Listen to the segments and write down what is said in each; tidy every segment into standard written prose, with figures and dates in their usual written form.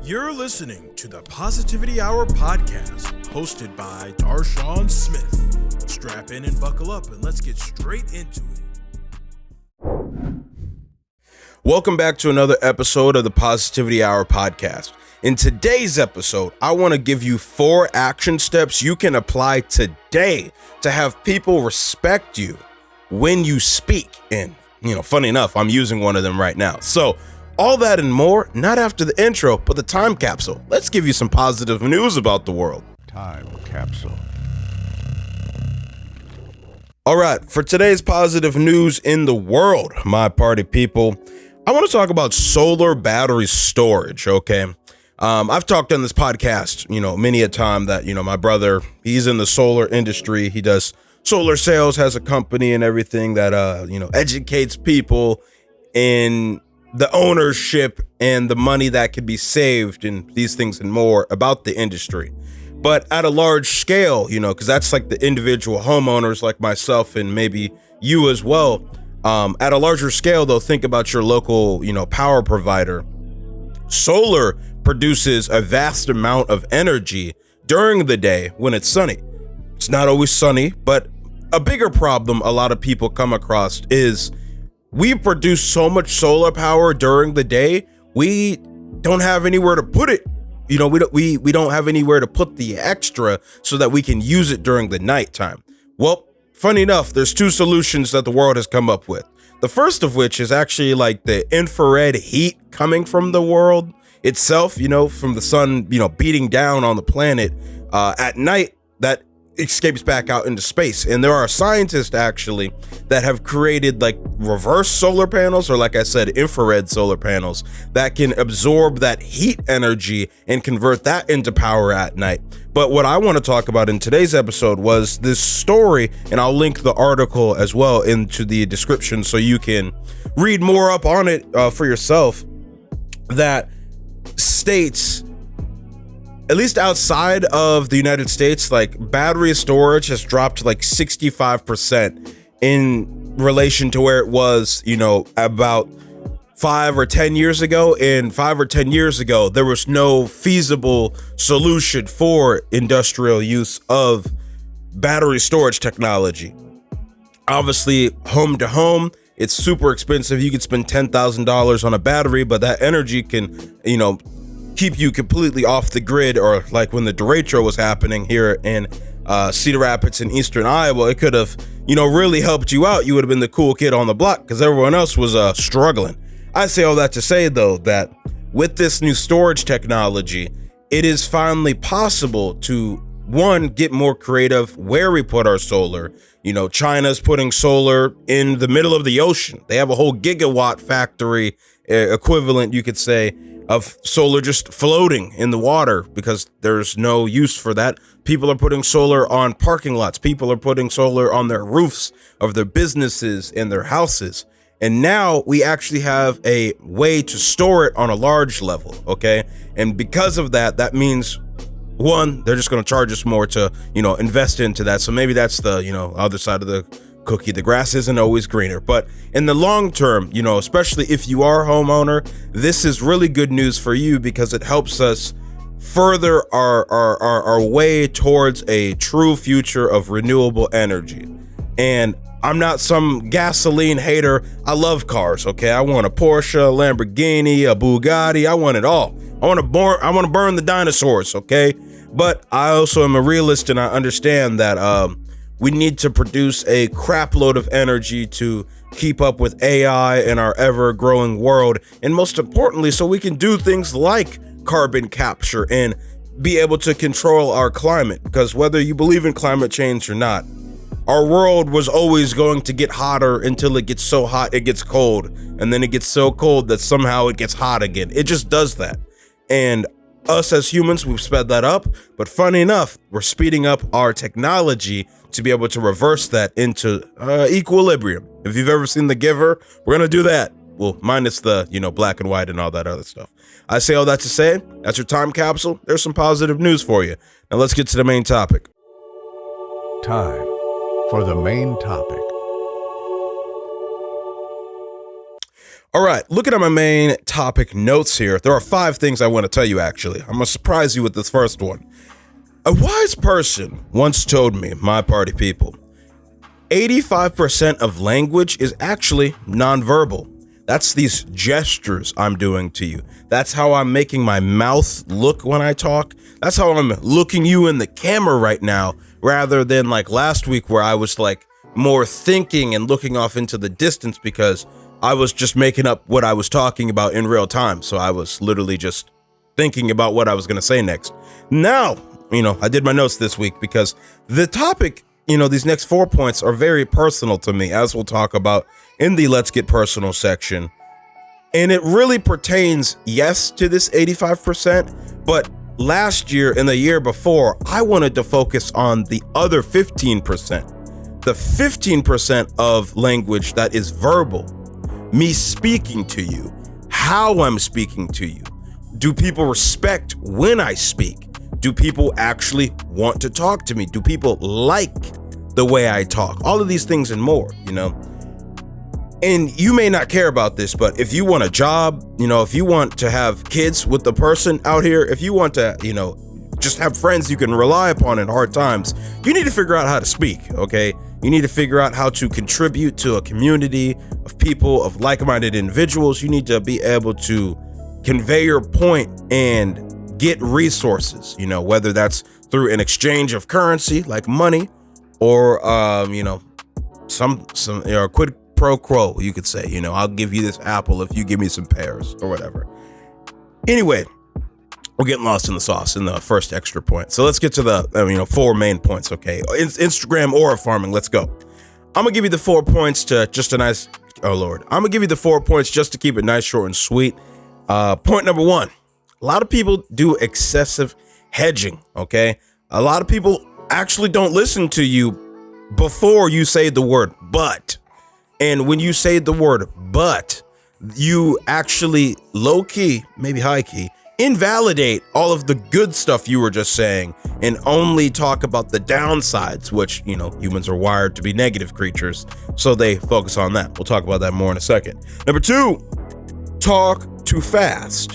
You're listening to the Positivity Hour podcast, hosted by Darshaun Smith. Strap in and buckle up, and let's get straight into it. Welcome back to another episode of the Positivity Hour podcast. In today's episode, I want to give you 4 action steps you can apply today to have people respect you when you speak. And, funny enough, I'm using one of them right now. So, all that and more, not after the intro, but the time capsule. Let's give you some positive news about the world. Time capsule. All right, for today's positive news in the world, my party people, I want to talk about solar battery storage, okay? I've talked on this podcast, many a time that, my brother, he's in the solar industry. He does solar sales, has a company and everything that, educates people in the ownership and the money that could be saved and these things and more about the industry. But at a large scale, because that's like the individual homeowners like myself and maybe you as well. At a larger scale, though, think about your local, power provider. Solar produces a vast amount of energy during the day when it's sunny. It's not always sunny, but a bigger problem a lot of people come across is we produce so much solar power during the day, we don't have anywhere to put it. We don't have anywhere to put the extra so that we can use it during the nighttime. Well, funny enough, there's 2 solutions that the world has come up with. The first of which is actually like the infrared heat coming from the world itself, from the sun, beating down on the planet at night that escapes back out into space. And there are scientists actually that have created like reverse solar panels, or like I said, infrared solar panels that can absorb that heat energy and convert that into power at night. But what I want to talk about in today's episode was this story, and I'll link the article as well into the description so you can read more up on it for yourself, that states, at least outside of the United States, like battery storage has dropped to like 65% in relation to where it was, about 5 or 10 years ago. And 5 or 10 years ago, there was no feasible solution for industrial use of battery storage technology. Obviously, home to home, it's super expensive. You could spend $10,000 on a battery, but that energy can, keep you completely off the grid. Or like when the derecho was happening here in Cedar Rapids in eastern Iowa, it could have, really helped you out. You would have been the cool kid on the block because everyone else was struggling. I say all that to say, though, that with this new storage technology, it is finally possible to, one, get more creative where we put our solar. China's putting solar in the middle of the ocean. They have a whole gigawatt factory equivalent, you could say, of solar just floating in the water because there's no use for that. People are putting solar on parking lots. People are putting solar on their roofs of their businesses and their houses. And now we actually have a way to store it on a large level, okay? And because of that, that means, one, they're just going to charge us more to, invest into that. So maybe that's the, other side of the cookie. The grass isn't always greener. But in the long term, especially if you are a homeowner, this is really good news for you because it helps us further our way towards a true future of renewable energy. And I'm not some gasoline hater. I love cars, okay? I want a Porsche, a Lamborghini, a Bugatti. I want it all. I want to burn the dinosaurs, okay? But I also am a realist, and I understand that we need to produce a crap load of energy to keep up with AI in our ever-growing world. And most importantly, so we can do things like carbon capture and be able to control our climate. Because whether you believe in climate change or not, our world was always going to get hotter until it gets so hot it gets cold. And then it gets so cold that somehow it gets hot again. It just does that. And us as humans, we've sped that up. But funny enough, we're speeding up our technology to be able to reverse that into equilibrium. If you've ever seen The Giver, we're going to do that. Well, minus the, black and white and all that other stuff. I say all that to say, that's your time capsule. There's some positive news for you. Now let's get to the main topic. Time for the main topic. All right, looking at my main topic notes here, there are 5 things I want to tell you, actually. I'm going to surprise you with this first one. A wise person once told me, my party people, 85% of language is actually nonverbal. That's these gestures I'm doing to you. That's how I'm making my mouth look when I talk. That's how I'm looking you in the camera right now, rather than like last week where I was like more thinking and looking off into the distance because I was just making up what I was talking about in real time. So I was literally just thinking about what I was going to say next. Now, I did my notes this week because the topic, these next 4 points are very personal to me, as we'll talk about in the Let's Get Personal section. And it really pertains, yes, to this 85%, but last year and the year before, I wanted to focus on the other 15%. The 15% of language that is verbal. Me speaking to you, how I'm speaking to you. Do people respect when I speak? Do people actually want to talk to me? Do people like the way I talk? All of these things and more, And you may not care about this, but if you want a job, if you want to have kids with the person out here, if you want to, just have friends you can rely upon in hard times, you need to figure out how to speak, okay? You need to figure out how to contribute to a community of people, of like-minded individuals. You need to be able to convey your point and get resources, whether that's through an exchange of currency like money or, some quid pro quo, you could say, I'll give you this apple if you give me some pears or whatever. Anyway, we're getting lost in the sauce in the first extra point. So let's get to the 4 main points, okay? Instagram aura farming, let's go. I'm gonna give you the 4 points to just a nice, I'm gonna give you the 4 points just to keep it nice, short, and sweet. Point number 1, a lot of people do excessive hedging, okay? A lot of people actually don't listen to you before you say the word but. And when you say the word but, you actually low-key, maybe high-key, invalidate all of the good stuff you were just saying and only talk about the downsides, which, humans are wired to be negative creatures, so they focus on that. We'll talk about that more in a second. Number 2, talk too fast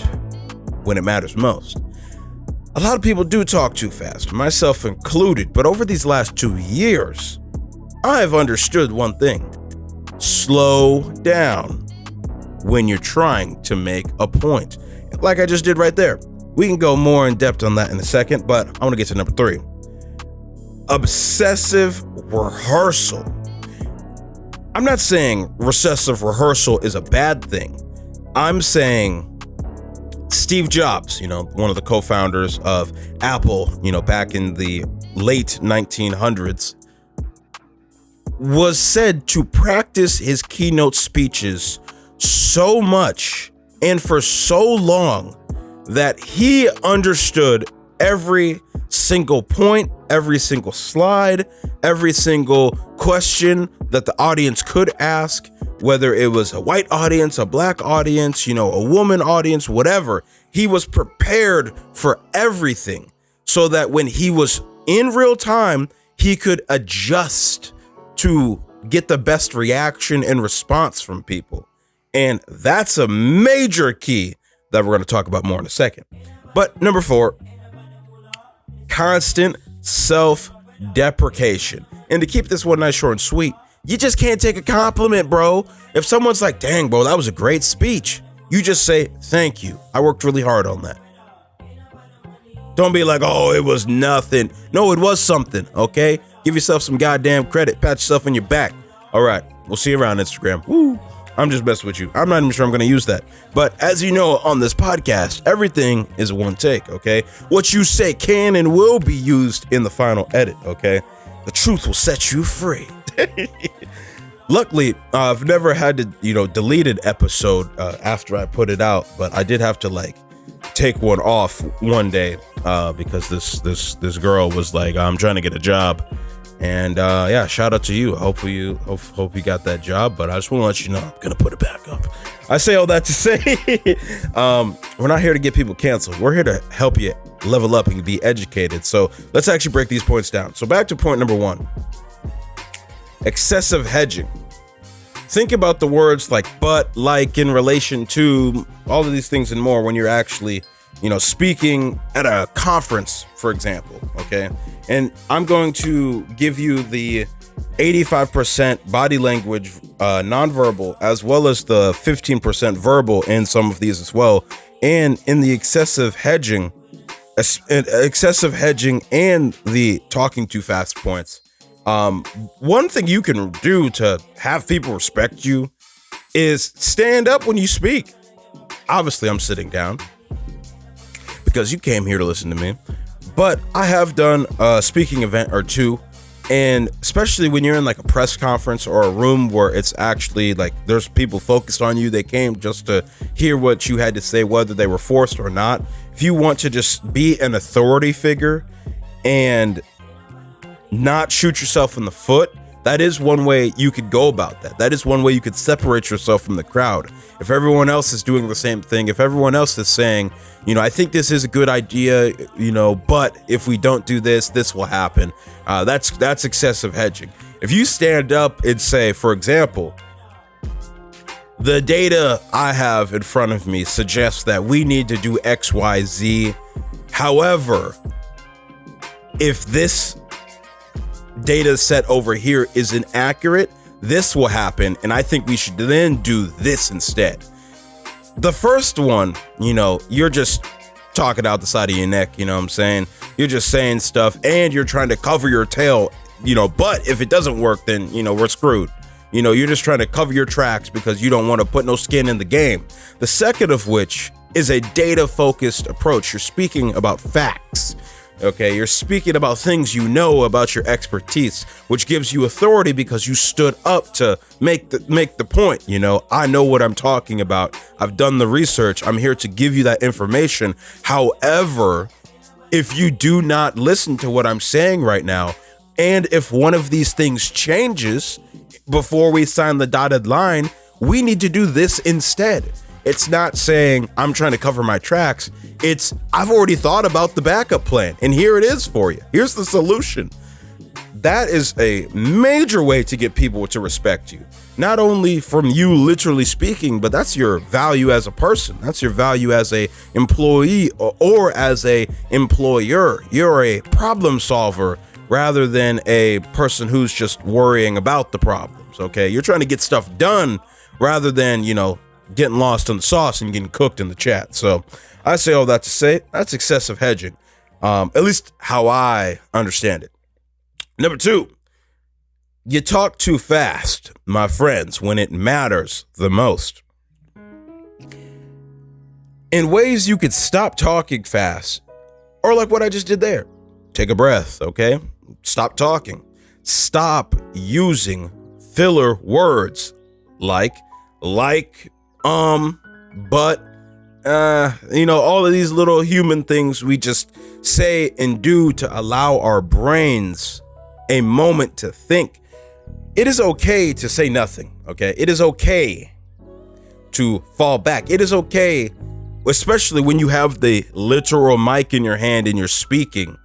when it matters most. A lot of people do talk too fast, myself included, but over these last 2 years, I've understood one thing. Slow down when you're trying to make a point. Like I just did right there. We can go more in depth on that in a second, but I want to get to number 3. Obsessive rehearsal. I'm not saying recessive rehearsal is a bad thing. I'm saying Steve Jobs, one of the co-founders of Apple, back in the late 1900s, was said to practice his keynote speeches so much and for so long that he understood every single point, every single slide, every single question that the audience could ask, whether it was a white audience, a black audience, a woman audience, whatever. He was prepared for everything so that when he was in real time, he could adjust to get the best reaction and response from people. And that's a major key that we're going to talk about more in a second. But number 4, constant self-deprecation. And to keep this one nice, short, and sweet, you just can't take a compliment, bro. If someone's like, dang, bro, that was a great speech, you just say, thank you. I worked really hard on that. Don't be like, oh, it was nothing. No, it was something, okay? Give yourself some goddamn credit. Pat yourself on your back. All right, we'll see you around Instagram. Woo. I'm just messing with you. I'm not even sure I'm going to use that. But as you know, on this podcast, everything is one take, okay? What you say can and will be used in the final edit, okay? The truth will set you free. Luckily, I've never had to, delete an episode after I put it out, but I did have to take one off one day because this girl was like, I'm trying to get a job. And yeah, shout out to you. Hope you got that job, but I just want to let you know I'm gonna put it back up. I say all that to say we're not here to get people canceled. We're here to help you level up and be educated. So let's actually break these points down. So back to point number 1. Excessive hedging. think about the words like but, like, in relation to, all of these things and more when you're actually, speaking at a conference, for example, okay? And I'm going to give you the 85% body language, nonverbal, as well as the 15% verbal in some of these as well. And in the excessive hedging and the talking too fast points. One thing you can do to have people respect you is stand up when you speak. Obviously, I'm sitting down because you came here to listen to me, but I have done a speaking event or two. And especially when you're in like a press conference or a room where it's actually like there's people focused on you, they came just to hear what you had to say, whether they were forced or not. If you want to just be an authority figure and not shoot yourself in the foot, that is one way you could go about that. That is one way you could separate yourself from the crowd. If everyone else is doing the same thing, if everyone else is saying, I think this is a good idea, but if we don't do this, this will happen. That's excessive hedging. If you stand up and say, for example, the data I have in front of me suggests that we need to do X, Y, Z. However, if this data set over here is inaccurate, this will happen, and I think we should then do this instead. The first one, you're just talking out the side of your neck, you know what I'm saying? You're just saying stuff and you're trying to cover your tail, but if it doesn't work, then, we're screwed. You're just trying to cover your tracks because you don't want to put no skin in the game. The second of which is a data-focused approach. You're speaking about facts. Okay, you're speaking about things about your expertise, which gives you authority because you stood up to make the point. I know what I'm talking about. I've done the research. I'm here to give you that information. However, if you do not listen to what I'm saying right now, and if one of these things changes before we sign the dotted line, we need to do this instead. It's not saying I'm trying to cover my tracks. It's I've already thought about the backup plan, and here it is for you. Here's the solution. That is a major way to get people to respect you. Not only from you literally speaking, but that's your value as a person. That's your value as a employee or as a employer. You're a problem solver rather than a person who's just worrying about the problems, okay? You're trying to get stuff done rather than, getting lost in the sauce and getting cooked in the chat. So I say all that to say that's excessive hedging, at least how I understand it. Number 2, you talk too fast, my friends, when it matters the most. In ways you could stop talking fast, or like what I just did there. Take a breath, okay? Stop talking. Stop using filler words like, but, all of these little human things we just say and do to allow our brains a moment to think. It is okay to say nothing, okay? It is okay to fall back. It is okay, especially when you have the literal mic in your hand and you're speaking,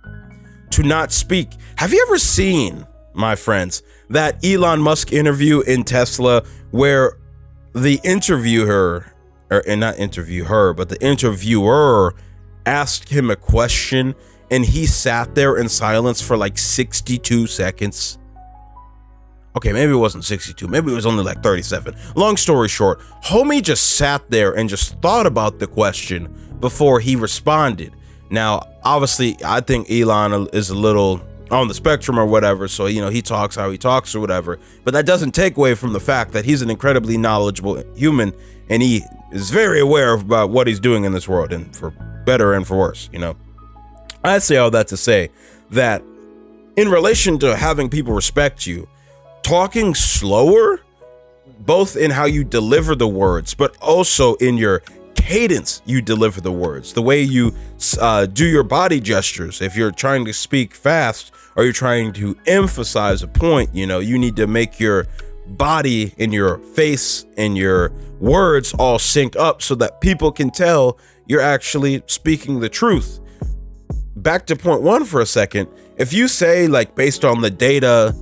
to not speak. Have you ever seen, my friends, that Elon Musk interview in Tesla where the interviewer asked him a question and he sat there in silence for like 62 seconds? Okay, maybe it wasn't 62. Maybe it was only like 37. Long story short, homie just sat there and just thought about the question before he responded. Now, obviously, I think Elon is a little on the spectrum or whatever, so he talks how he talks or whatever, but that doesn't take away from the fact that he's an incredibly knowledgeable human and he is very aware about what he's doing in this world, and for better and for worse. I say all that to say that in relation to having people respect you, talking slower, both in how you deliver the words but also in your cadence you deliver the words, the way you do your body gestures. If you're trying to speak fast or you're trying to emphasize a point, you need to make your body and your face and your words all sync up so that people can tell you're actually speaking the truth. Back to point 1 for a second. If you say, like, based on the data,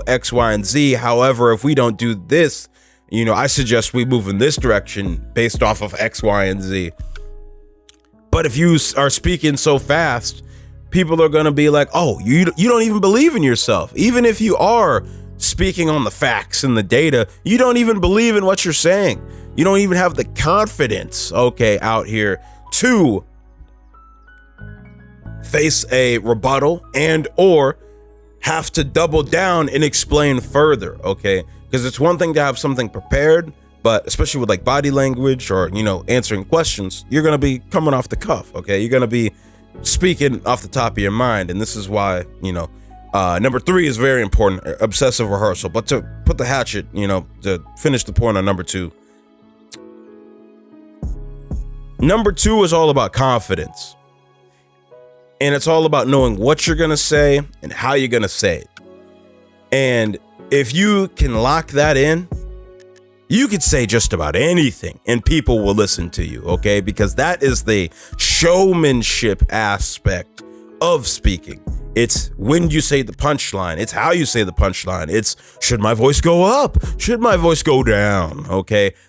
X, Y, and Z, however, if we don't do this, I suggest we move in this direction based off of X, Y, and Z. But if you are speaking so fast, people are going to be like, oh, you don't even believe in yourself. Even if you are speaking on the facts and the data, you don't even believe in what you're saying. You don't even have the confidence, out here to face a rebuttal and or have to double down and explain further, Because it's one thing to have something prepared, but especially with like body language or, answering questions, you're going to be coming off the cuff, You're going to be speaking off the top of your mind. And this is why, number 3 is very important, obsessive rehearsal. But to put the hatchet, to finish the point on number 2. Number 2 is all about confidence. And it's all about knowing what you're going to say and how you're going to say it. And if you can lock that in, you could say just about anything and people will listen to you, Because that is the showmanship aspect of speaking. It's when you say the punchline. It's how you say the punchline. It's, should my voice go up? Should my voice go down?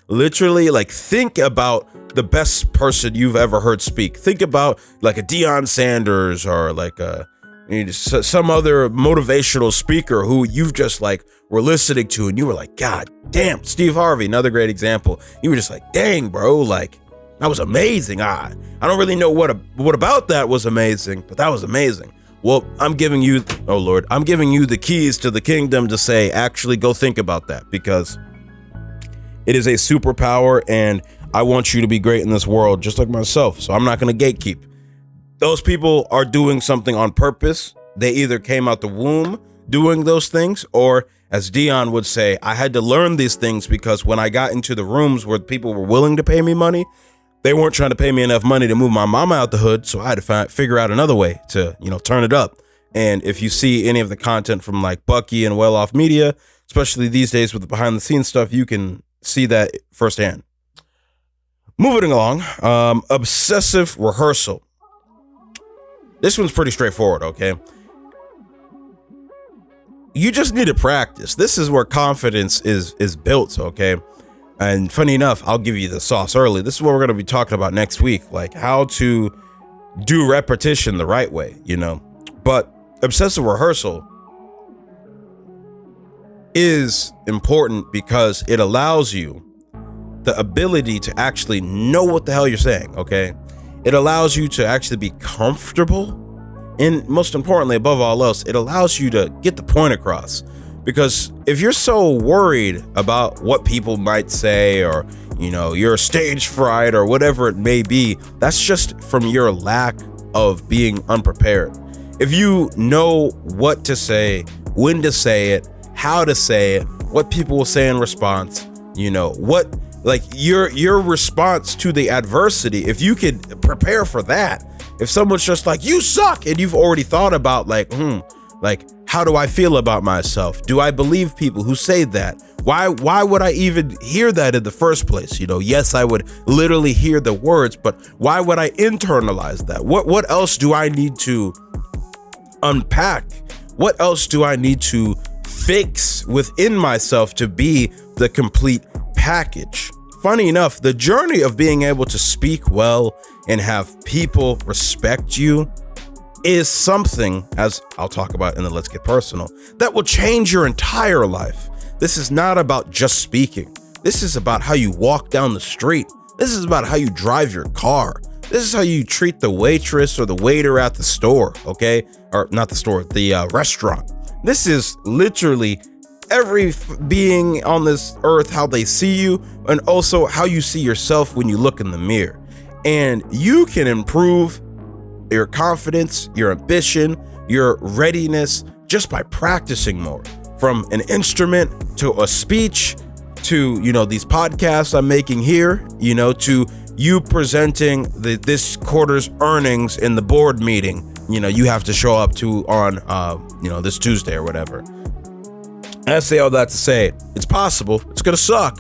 Literally, like, think about the best person you've ever heard speak. Think about like a Deion Sanders or like some other motivational speaker who you've just like were listening to and you were like, God damn. Steve Harvey, another great example. You were just like, dang, bro, like that was amazing. I don't really know what about that was amazing, but that was amazing. Well, I'm giving you the keys to the kingdom to say, actually go think about that, because it is a superpower and I want you to be great in this world, just like myself. So I'm not going to gatekeep. Those people are doing something on purpose. They either came out the womb doing those things, or as Dion would say, I had to learn these things because when I got into the rooms where people were willing to pay me money, they weren't trying to pay me enough money to move my mama out the hood. So I had to figure out another way to, turn it up. And if you see any of the content from like Bucky and Well Off Media, especially these days with the behind the scenes stuff, you can see that firsthand. Moving along, obsessive rehearsal. This one's pretty straightforward, You just need to practice. This is where confidence is built, And funny enough, I'll give you the sauce early. This is what we're going to be talking about next week, like how to do repetition the right way, But obsessive rehearsal is important because it allows you the ability to actually know what the hell you're saying, It allows you to actually be comfortable. And most importantly, above all else, it allows you to get the point across. Because if you're so worried about what people might say, or, you're stage fright or whatever it may be, that's just from your lack of being unprepared. If you know what to say, when to say it, how to say it, what people will say in response, like your response to the adversity, if you could prepare for that, if someone's just like, you suck, and you've already thought about like, how do I feel about myself? Do I believe people who say that? Why would I even hear that in the first place? Yes, I would literally hear the words, but why would I internalize that? What else do I need to unpack? What else do I need to fix within myself to be the complete package? Funny enough, the journey of being able to speak well and have people respect you is something, as I'll talk about in the Let's Get Personal, that will change your entire life. This is not about just speaking. This is about how you walk down the street. This is about how you drive your car. This is how you treat the waitress or the waiter at the store, Or not the store, the restaurant. This is literally every being on this earth, how they see you, and also how you see yourself when you look in the mirror. And you can improve your confidence, your ambition, your readiness just by practicing more. From an instrument to a speech to, these podcasts I'm making here, to you presenting this quarter's earnings in the board meeting, you have to show up to on, this Tuesday or whatever. I say all that to say it's possible. It's going to suck,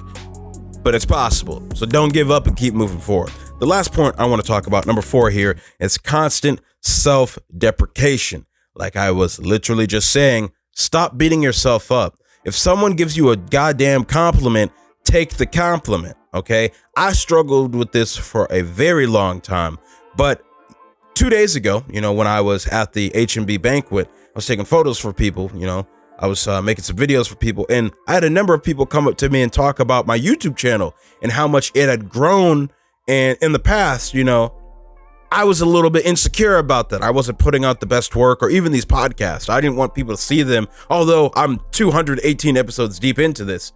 but it's possible. So don't give up and keep moving forward. The last point I want to talk about, number 4 here, is constant self-deprecation. Like I was literally just saying, stop beating yourself up. If someone gives you a goddamn compliment, take the compliment. Okay. I struggled with this for a very long time, but 2 days ago, when I was at the H&B banquet, I was taking photos for people, I was making some videos for people, and I had a number of people come up to me and talk about my YouTube channel and how much it had grown. And in the past, I was a little bit insecure about that. I wasn't putting out the best work, or even these podcasts. I didn't want people to see them, although I'm 218 episodes deep into this.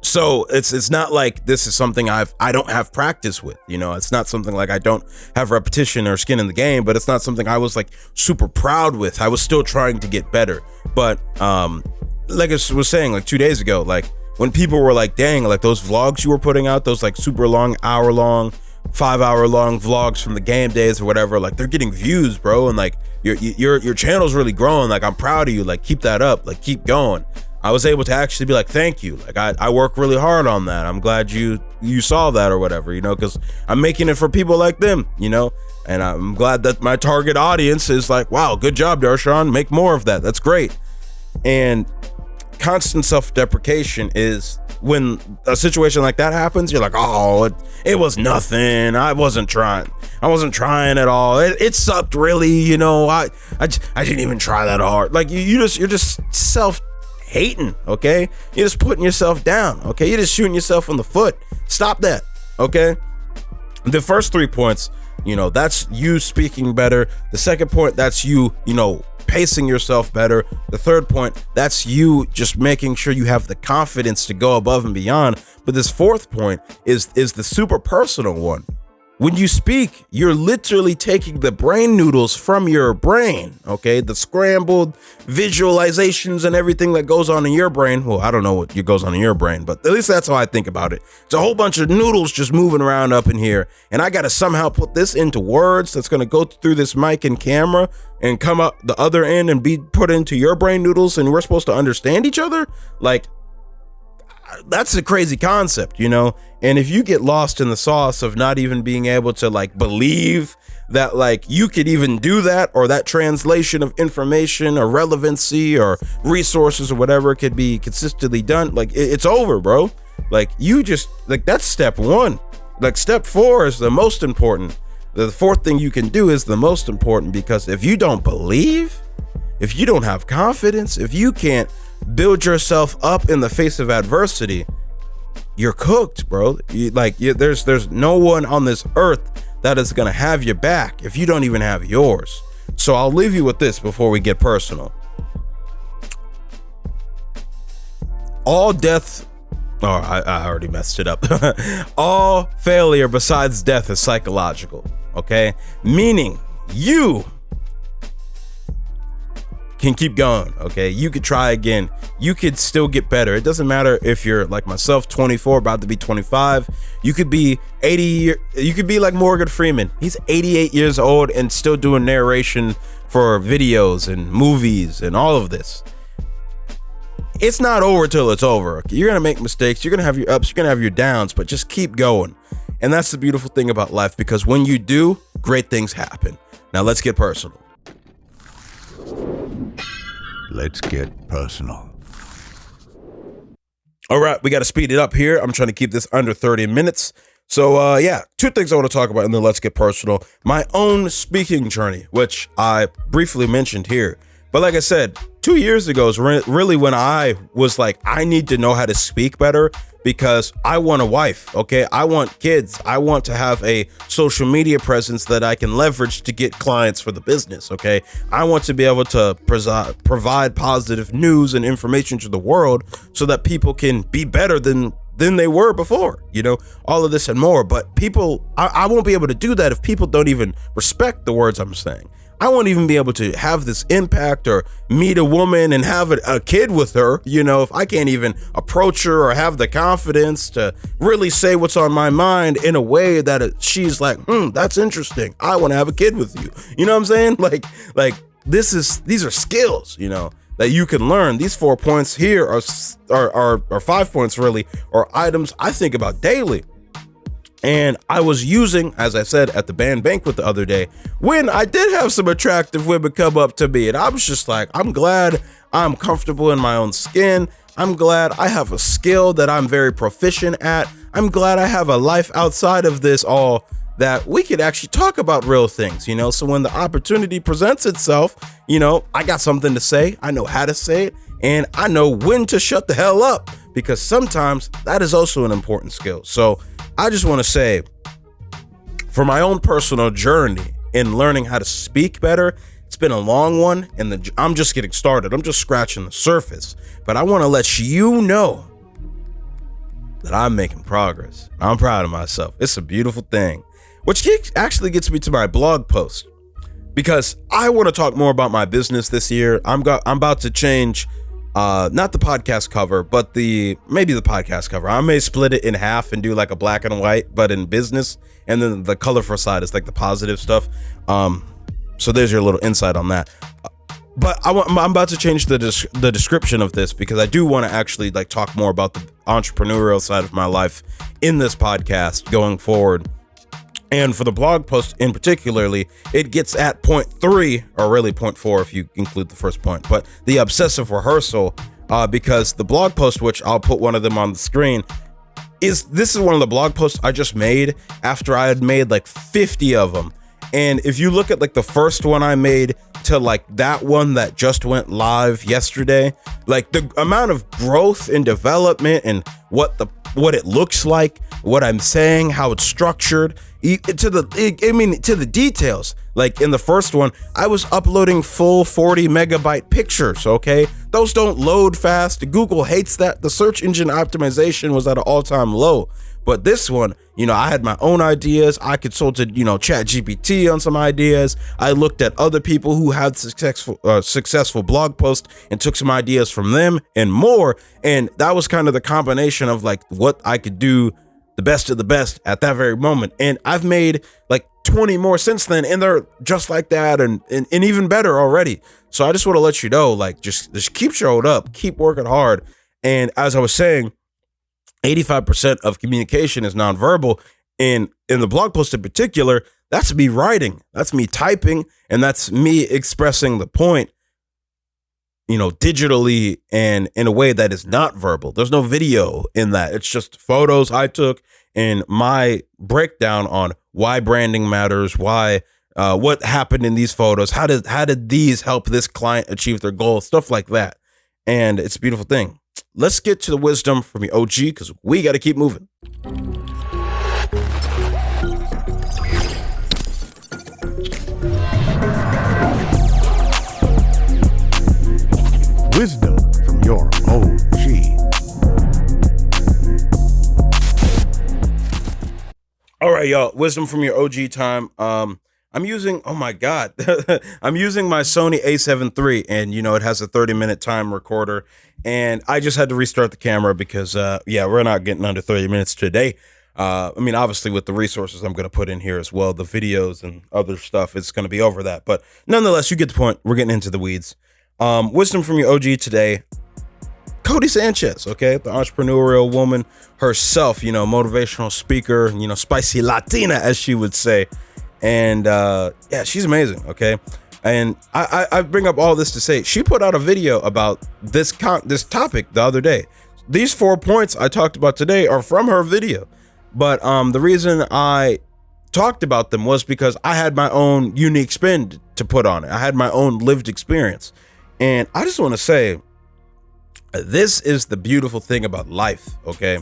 So it's not like this is something I don't have practice with, it's not something like I don't have repetition or skin in the game, but it's not something I was like super proud with. I was still trying to get better. But like I was saying, like 2 days ago, like when people were like, dang, like those vlogs you were putting out, those like super long, hour-long, 5-hour-long vlogs from the game days or whatever, like they're getting views, bro, and like your channel's really growing. Like I'm proud of you. Like keep that up. Like keep going. I was able to actually be like, thank you. Like I work really hard on that. I'm glad you saw that or whatever, because I'm making it for people like them, and I'm glad that my target audience is like, wow, good job, Darshaun. Make more of that. That's great. And constant self-deprecation is when a situation like that happens, you're like, oh, it was nothing. I wasn't trying at all. It sucked really, I didn't even try that hard. Like you're just self-hating, okay? You're just putting yourself down, okay? You're just shooting yourself in the foot. Stop that, okay? The first 3 points, that's you speaking better. The second point, that's you, pacing yourself better. The third point, that's you just making sure you have the confidence to go above and beyond. But this fourth point is the super personal one. When you speak, you're literally taking the brain noodles from your brain, okay? The scrambled visualizations and everything that goes on in your brain. Well, I don't know what goes on in your brain, but at least that's how I think about it. It's a whole bunch of noodles just moving around up in here, and I got to somehow put this into words that's going to go through this mic and camera and come up the other end and be put into your brain noodles, and we're supposed to understand each other? Like, that's a crazy concept, and if you get lost in the sauce of not even being able to like believe that like you could even do that, or that translation of information or relevancy or resources or whatever could be consistently done, like it's over, bro. Like you just like, that's step one. Like step 4 is the most important. The fourth thing you can do is the most important, because if you don't believe, if you don't have confidence, if you can't build yourself up in the face of adversity, you're cooked, bro. There's no one on this earth that is gonna have your back if you don't even have yours. So I'll leave you with this before we get personal. All death, I already messed it up. All failure besides death is psychological, okay? Meaning you can keep going, okay? You could try again. You could still get better. It doesn't matter if you're like myself, 24, about to be 25. You could be 80. You could be like Morgan Freeman. He's 88 years old and still doing narration for videos and movies and all of this. It's not over till it's over. Okay? You're gonna make mistakes. You're gonna have your ups. You're gonna have your downs, but just keep going. And that's the beautiful thing about life, because when you do, great things happen. Now let's get personal. Let's get personal. All right, we got to speed it up here. I'm trying to keep this under 30 minutes. So yeah, 2 things I want to talk about, and then let's get personal. My own speaking journey, which I briefly mentioned here. But like I said, 2 years ago is really when I was like, I need to know how to speak better, because I want a wife, okay? I want kids. I want to have a social media presence that I can leverage to get clients for the business, okay? I want to be able to provide positive news and information to the world so that people can be better than they were before, all of this and more. But people, I won't be able to do that if people don't even respect the words I'm saying. I won't even be able to have this impact or meet a woman and have a kid with her, if I can't even approach her or have the confidence to really say what's on my mind in a way that she's like, that's interesting. I want to have a kid with you. You know what I'm saying? Like these are skills, that you can learn. These 4 points here are 5 points really, or items I think about daily. And I was using, as I said, at the band banquet the other day, when I did have some attractive women come up to me, and I was just like, I'm glad I'm comfortable in my own skin. I'm glad I have a skill that I'm very proficient at. I'm glad I have a life outside of this all that we could actually talk about real things, you know? So when the opportunity presents itself, you know, I got something to say. I know how to say it, and I know when to shut the hell up, because sometimes that is also an important skill. So I just want to say, for my own personal journey in learning how to speak better, it's been a long one, and I'm just getting started. I'm just scratching the surface, but I want to let you know that I'm making progress. I'm proud of myself. It's a beautiful thing, which actually gets me to my blog post, because I want to talk more about my business this year. I'm about to change, not the podcast cover, but maybe the podcast cover. I may split it in half and do like a black and white, but in business, and then the colorful side is like the positive stuff. So there's your little insight on that. But I'm about to change the description of this, because I do want to actually like talk more about the entrepreneurial side of my life in this podcast going forward. And for the blog post in particularly, it gets at point 3, or really point 4 if you include the first point, but the obsessive rehearsal, because the blog post, which I'll put one of them on the screen, this is one of the blog posts I just made after I had made like 50 of them. And if you look at like the first one I made to like that one that just went live yesterday, like the amount of growth and development and what it looks like, what I'm saying, how it's structured, to the details. Like in the first one, I was uploading full 40 megabyte pictures, okay? Those don't load fast. Google hates that. The search engine optimization was at an all-time low. But this one, you know, I had my own ideas. I consulted, you know, ChatGPT on some ideas. I looked at other people who had successful blog posts and took some ideas from them and more. And that was kind of the combination of like what I could do the best of the best at that very moment. And I've made like 20 more since then, and they're just like that and even better already. So I just want to let you know, like, just keep showing up, keep working hard. And as I was saying, 85% of communication is nonverbal. And in the blog post in particular, that's me writing, that's me typing, and that's me expressing the point, you know, digitally and in a way that is not verbal. There's no video in that. It's just photos I took and my breakdown on why branding matters, why, what happened in these photos, how did these help this client achieve their goal, stuff like that. And it's a beautiful thing. Let's get to the wisdom from your OG, because we got to keep moving. Wisdom from your OG. All right, y'all. Wisdom from your OG time. I'm using, oh my God, I'm using my Sony a7 III, and you know, it has a 30-minute time recorder, and I just had to restart the camera because, yeah, we're not getting under 30 minutes today. I mean, obviously with the resources I'm going to put in here as well, the videos and other stuff, it's going to be over that. But nonetheless, you get the point. We're getting into the weeds. Wisdom from your OG today, Codie Sanchez, okay? The entrepreneurial woman herself, you know, motivational speaker, you know, spicy Latina, as she would say. And yeah, she's amazing, okay? And I bring up all this to say, she put out a video about this topic the other day. These 4 points I talked about today are from her video. But the reason I talked about them was because I had my own unique spin to put on it. I had my own lived experience. And I just want to say, this is the beautiful thing about life, okay?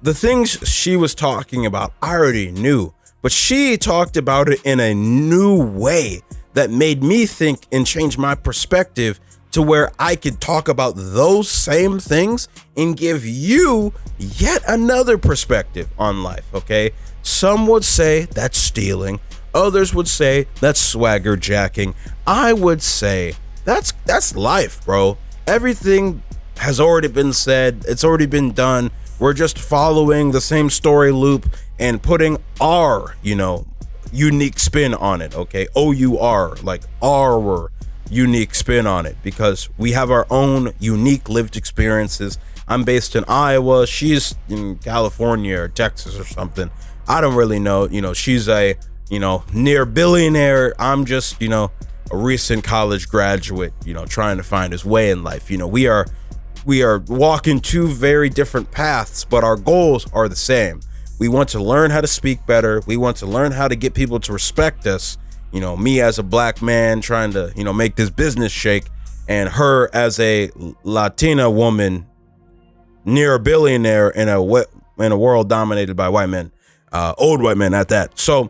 The things she was talking about, I already knew. But she talked about it in a new way that made me think and change my perspective to where I could talk about those same things and give you yet another perspective on life, okay? Some would say that's stealing. Others would say that's swagger jacking. I would say that's life, bro. Everything has already been said. It's already been done. We're just following the same story loop and putting our, you know, unique spin on it, okay? O-U-R, like our unique spin on it, because we have our own unique lived experiences. I'm based in Iowa. She's in California or Texas or something. I don't really know. You know, she's a, you know, near billionaire. I'm just, you know, a recent college graduate, you know, trying to find his way in life. You know, we are we are walking two very different paths, but our goals are the same. We want to learn how to speak better. We want to learn how to get people to respect us. You know, me as a black man trying to, you know, make this business shake, and her as a Latina woman, near a billionaire in a world dominated by white men, old white men at that. So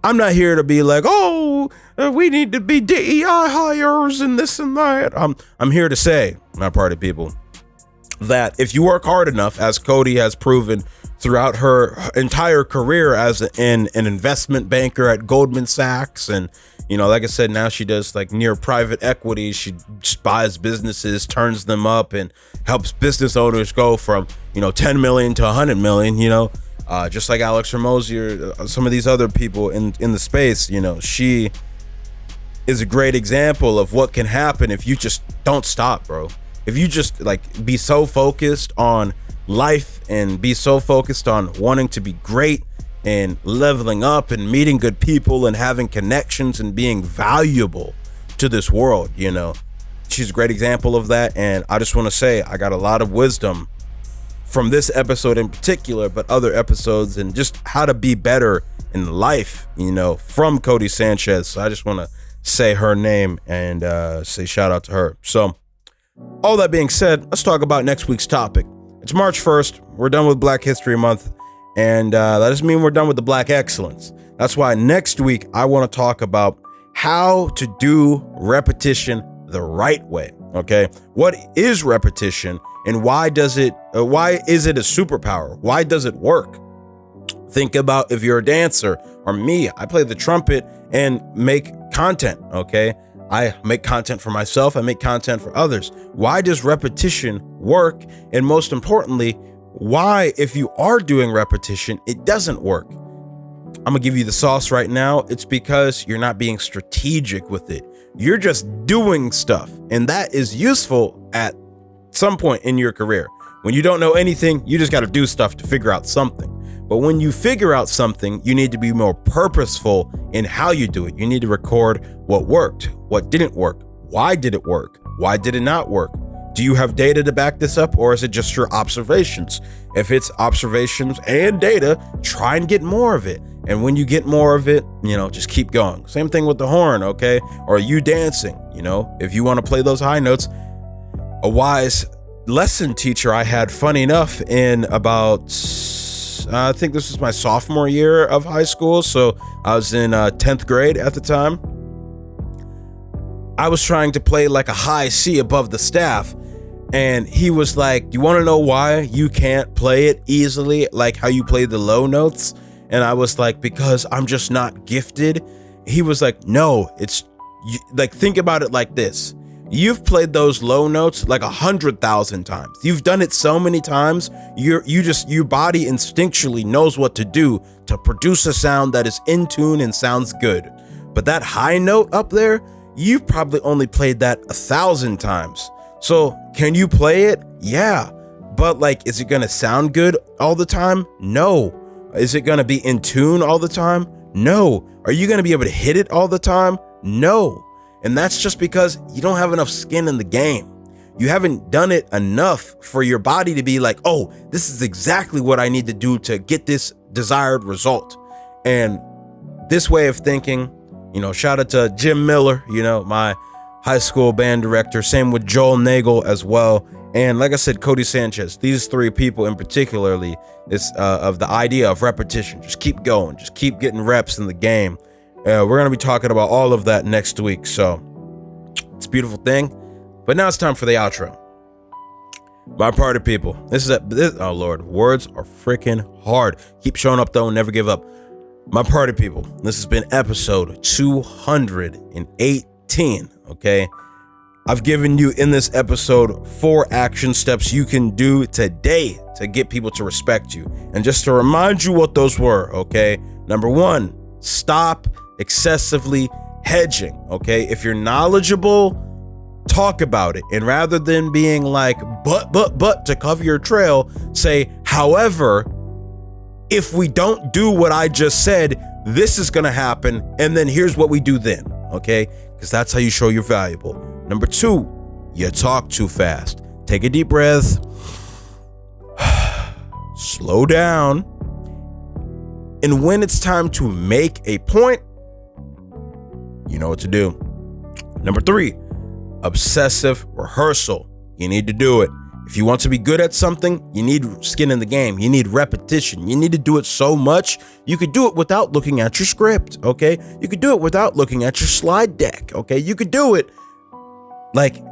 I'm not here to be like, oh, we need to be DEI hires and this and that. I'm here to say, my party people, that if you work hard enough, as Codie has proven throughout her entire career as an investment banker at Goldman Sachs, and, you know, like I said, now she does like near private equity. She just buys businesses, turns them up, and helps business owners go from, you know, 10 million to 100 million, you know, just like Alex Hormozi or some of these other people in the space. You know, she is a great example of what can happen if you just don't stop, bro. If you just like be so focused on life and be so focused on wanting to be great and leveling up and meeting good people and having connections and being valuable to this world, you know, she's a great example of that. And I just want to say I got a lot of wisdom from this episode in particular, but other episodes, and just how to be better in life, you know, from Codie Sanchez. So I just want to say her name and say shout out to her. So all that being said, let's talk about next week's topic. It's March 1st. We're done with Black History Month. And that doesn't mean we're done with the Black excellence. That's why next week I want to talk about how to do repetition the right way. Okay. What is repetition, and why is it a superpower? Why does it work? Think about if you're a dancer, or me, I play the trumpet and make content. Okay. I make content for myself. I make content for others. Why does repetition work? And most importantly, why, if you are doing repetition, it doesn't work? I'm gonna give you the sauce right now. It's because you're not being strategic with it. You're just doing stuff, and that is useful at some point in your career. When you don't know anything, you just got to do stuff to figure out something. But when you figure out something, you need to be more purposeful in how you do it. You need to record what worked, what didn't work, why did it work, why did it not work. Do you have data to back this up, or is it just your observations? If it's observations and data, try and get more of it. And when you get more of it, you know, just keep going. Same thing with the horn, okay? Or you dancing, you know, if you want to play those high notes. A wise lesson teacher I had, funny enough, in about, I think this was my sophomore year of high school. So I was in 10th grade at the time. I was trying to play like a high C above the staff. And he was like, you want to know why you can't play it easily like how you play the low notes? And I was like, because I'm just not gifted. He was like, no, it's like, think about it like this. You've played those low notes like 100,000 times. You've done it so many times. Your body instinctually knows what to do to produce a sound that is in tune and sounds good. But that high note up there, you've probably only played that 1,000 times. So can you play it? Yeah. But like, is it going to sound good all the time? No. Is it going to be in tune all the time? No. Are you going to be able to hit it all the time? No. And that's just because you don't have enough skin in the game. You haven't done it enough for your body to be like, oh, this is exactly what I need to do to get this desired result. And this way of thinking, you know, shout out to Jim Miller, you know, my high school band director. Same with Joel Nagel as well. And like I said, Codie Sanchez, these three people in particularly, is of the idea of repetition. Just keep going. Just keep getting reps in the game. We're going to be talking about all of that next week. So it's a beautiful thing. But now it's time for the outro. My party people, oh Lord, words are freaking hard. Keep showing up though, never give up. My party people, this has been episode 218, okay? I've given you in this episode 4 action steps you can do today to get people to respect you. And just to remind you what those were, okay? Number 1, stop excessively hedging, okay? If you're knowledgeable, talk about it. And rather than being like, but to cover your trail, say, however, if we don't do what I just said, this is going to happen. And then here's what we do then, okay? Because that's how you show you're valuable. Number 2, you talk too fast. take a deep breath, slow down, and when it's time to make a point, you know what to do. Number 3, obsessive rehearsal. You need to do it. If you want to be good at something, you need skin in the game. You need repetition. You need to do it so much, you could do it without looking at your script, okay? You could do it without looking at your slide deck, okay? You could do it like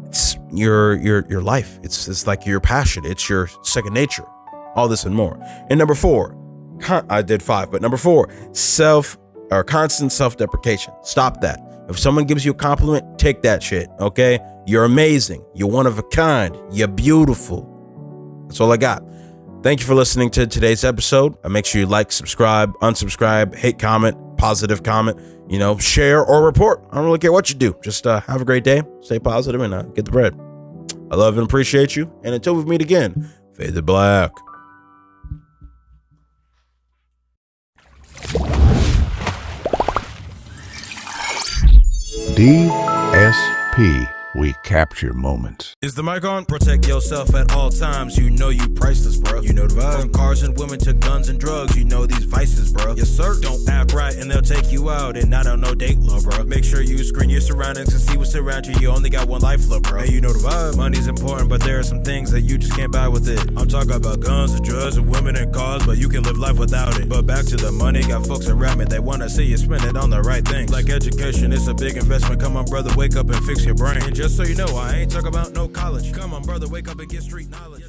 it's your life. It's like your passion. It's your second nature. All this and more. And number 4, I did 5, but number 4, constant self-deprecation. Stop that. If someone gives you a compliment, take that shit, okay? You're amazing. You're one of a kind. You're beautiful. That's all I got. Thank you for listening to today's episode. Make sure you like, subscribe, unsubscribe, hate, comment, positive comment, share or report. I don't really care what you do. Just have a great day, stay positive, and get the bread. I love and appreciate you. And until we meet again, fade to black. DSP. We capture moments. Is the mic on? Protect yourself at all times. You know you priceless, bro. You know the vibe. From cars and women to guns and drugs, you know these vices, bro. Yes, sir. Don't act right and they'll take you out, and not on no date, love, bro. Make sure you screen your surroundings and see what's around you. You only got one life, love, bro. Hey, you know the vibe. Money's important, but there are some things that you just can't buy with it. I'm talking about guns and drugs and women and cars, but you can live life without it. But back to the money, got folks around me, they wanna see you spend it on the right things. Like education, it's a big investment. Come on, brother, wake up and fix your brain. And just so you know, I ain't talking about no college. Come on, brother, wake up and get street knowledge.